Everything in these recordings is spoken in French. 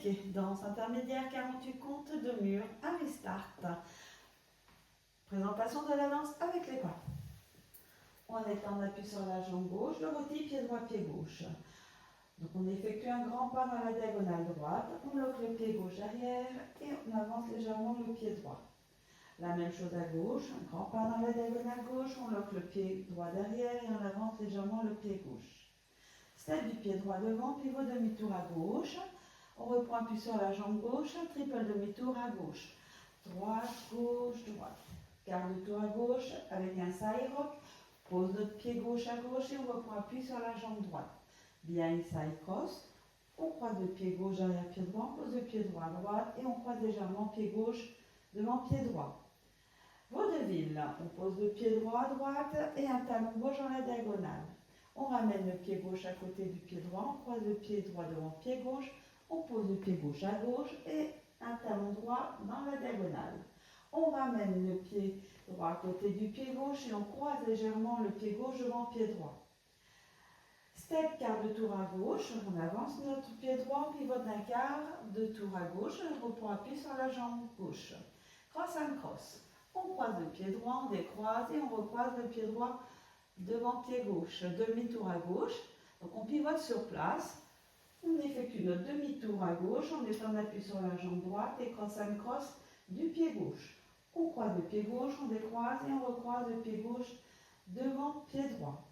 pieds. Danse intermédiaire, 48 comptes de mur, un restart. Présentation de la danse avec les pas. On est en appui sur la jambe gauche, le rôti, pied droit, pied gauche. Donc on effectue un grand pas dans la diagonale droite, on bloque le pied gauche derrière et on avance légèrement le pied droit. La même chose à gauche, un grand pas dans la diagonale gauche, on bloque le pied droit derrière et on avance légèrement le pied gauche. Step du pied droit devant, pivot demi-tour à gauche. On reprend appui sur la jambe gauche, triple demi-tour à gauche. Droite, gauche, droite. Quart de tour à gauche avec un side rock. Pose notre pied gauche à gauche et on reprend appui sur la jambe droite. Behind side cross. On croise le pied gauche derrière pied droit, on pose le pied droit à droite et on croise légèrement pied gauche devant pied droit. Vaudeville, on pose le pied droit à droite et un talon gauche dans la diagonale. On ramène le pied gauche à côté du pied droit, on croise le pied droit devant pied gauche, on pose le pied gauche à gauche et un talon droit dans la diagonale. On ramène le pied droit à côté du pied gauche et on croise légèrement le pied gauche devant pied droit. Step quart de tour à gauche, on avance notre pied droit, on pivote d'un quart de tour à gauche, on reprend appui sur la jambe gauche. Cross and cross. On croise le pied droit, on décroise et on recroise le pied droit devant pied gauche. Demi-tour à gauche, donc on pivote sur place. On effectue notre demi-tour à gauche, on est en appui sur la jambe droite et cross and cross du pied gauche. On croise le pied gauche, on décroise et on recroise le pied gauche devant pied droit.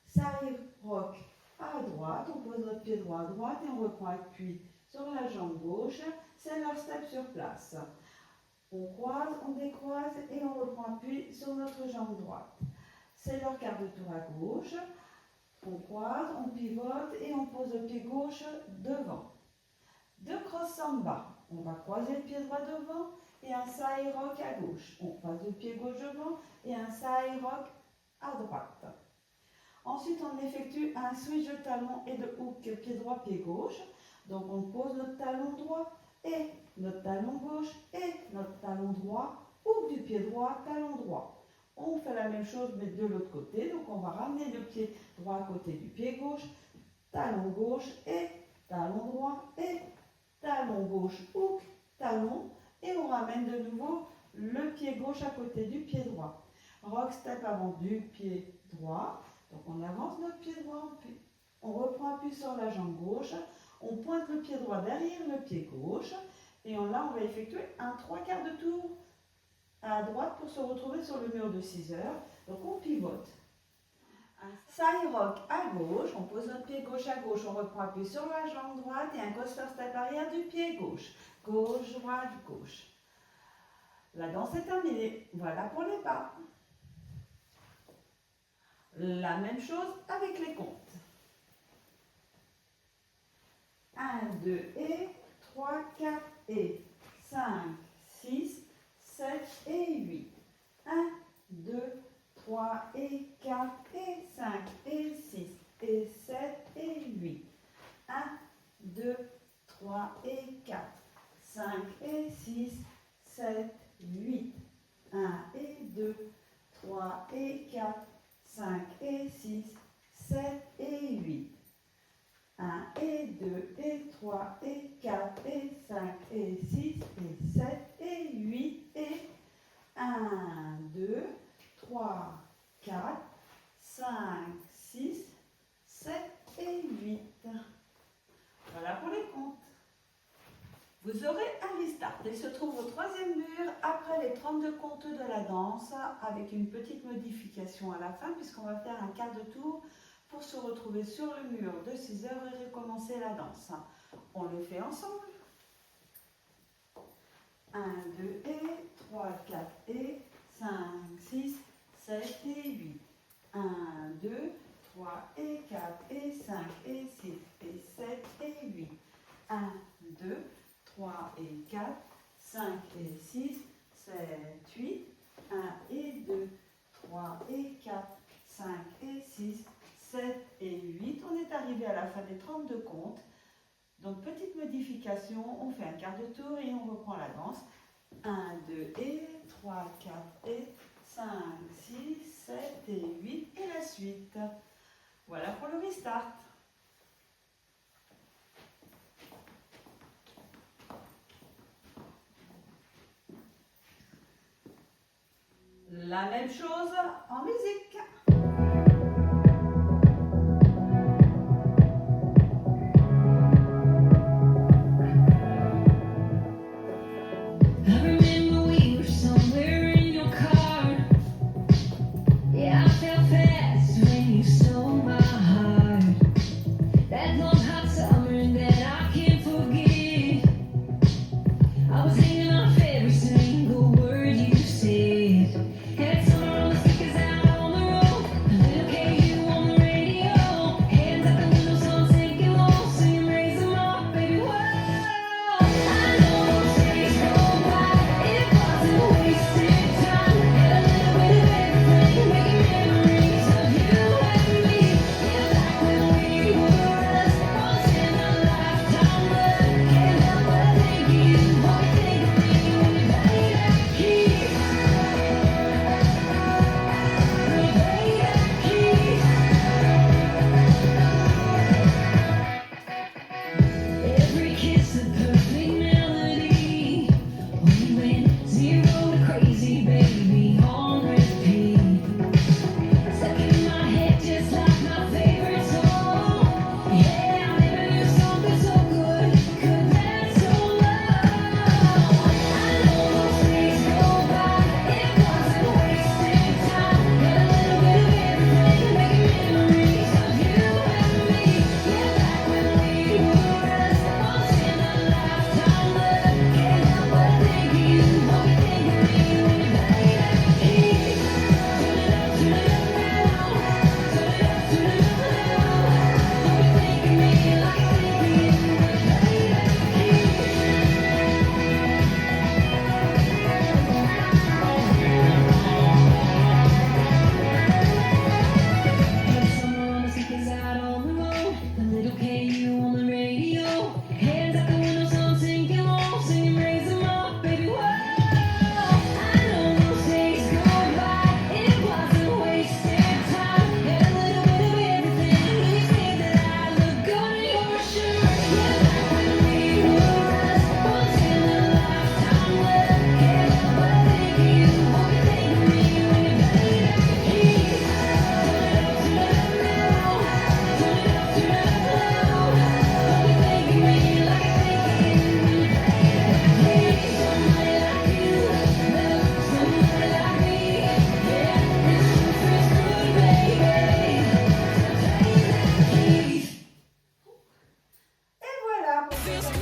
Side rock à droite, on pose notre pied droit à droite et on reprend appui sur la jambe gauche. C'est leur step sur place. On croise, on décroise et on reprend appui sur notre jambe droite. C'est leur quart de tour à gauche. On croise, on pivote et on pose le pied gauche devant. Deux cross samba. On va croiser le pied droit devant et un side rock à gauche. On croise le pied gauche devant et un side rock à droite. Ensuite, on effectue un switch de talon et de hook pied droit, pied gauche. Donc, on pose notre talon droit et notre talon gauche et notre talon droit, hook du pied droit, talon droit. On fait la même chose mais de l'autre côté. Donc, on va ramener le pied droit à côté du pied gauche, talon gauche et talon droit et talon gauche, hook, talon. Et on ramène de nouveau le pied gauche à côté du pied droit. Rock step avant du pied droit. Donc on avance notre pied droit, on reprend appui sur la jambe gauche, on pointe le pied droit derrière le pied gauche, et là on va effectuer un 3/4 de tour à droite pour se retrouver sur le mur de 6 heures. Donc on pivote. Un side rock à gauche, on pose notre pied gauche à gauche, on reprend appui sur la jambe droite et un coaster step arrière du pied gauche. Gauche, droite, gauche. La danse est terminée. Voilà pour les pas. La même chose avec les comptes. 1, 2 et 3, 4 et 5, 6, 7 et 8. 1, 2, 3 et 4 et 5 et 6 et 7 et 8. 1, 2, 3 et 4, 5 et 6, 7, 8. 1 et 2, 3 et 4, 5 et 6, 7 et 8. 1 et 2 et 3 et 4 et 5 et 6 et 7 et 8 et 1, 2, 3, 4, 5, 6, 7 et 8. Voilà pour les comptes. Vous aurez un restart. Il se trouve au troisième mur après les 32 comptes de la danse avec une petite modification à la fin puisqu'on va faire un quart de tour pour se retrouver sur le mur de 6 heures et recommencer la danse. On le fait ensemble. 1, 2 et 3, 4 et 5, 6, 7 et 8. 1, 2, 3 et 4 et 5 et 6 et 7 et 8. 1, 2, 3 et 4, 5 et 6, 7, 8, 1 et 2, 3 et 4, 5 et 6, 7 et 8. On est arrivé à la fin des 32 comptes. Donc, petite modification, on fait un quart de tour et on reprend la danse. 1, 2 et 3, 4 et 5, 6, 7 et 8 et la suite. Voilà pour le restart. La même chose en musique. I remember we were somewhere in your car. Yeah, I felt fast when you stole my heart. That long hot summer that I can't forget. I was hanging off every single word you said. Had summer on the speakers out on the road. A little KU on the radio. Hands out the window, sun sinking low. Singing, raise them up, baby, whoa. I know those days go by. It wasn't wasted time. Had a little bit of everything, making memories of you and me. Yeah, back when we were us, once in a lifetime love. Can't help but think of you, what you think of me when you play that key. When you play that key. Every kiss a perfect melody. We went 0 to crazy, baby, on repeat. Stuck in my head just like my favorite song. Yeah, I never knew something so good could last so long. I know those days go by. It wasn't wasted time. Had a little bit of everything, making memories of you and me. Yeah, back when we were us, once in a lifetime love. Can't help but think of you, what you think of me when you play that key. Turn it up now. Turn it up now. What you think of me like I think of you when you play that key. Had summer on the speakers out on the road. A little KU on the radio. Hands out the window, sun sinking low. Singing, raise them up, baby, whoa. I know those days go by. It wasn't wasted time. Had a little bit of everything. You said that I look good in your shirt. Yeah, back when we were us, once in a lifetime love. Can't help but think of you, what you think of me when you play that key. Turn it up now. Turn it up now. What you think of me like I think of you when you play that key. Somebody like you, love somebody like me. Yeah, this sure feels good, baby. So play that key. Et voilà pour cette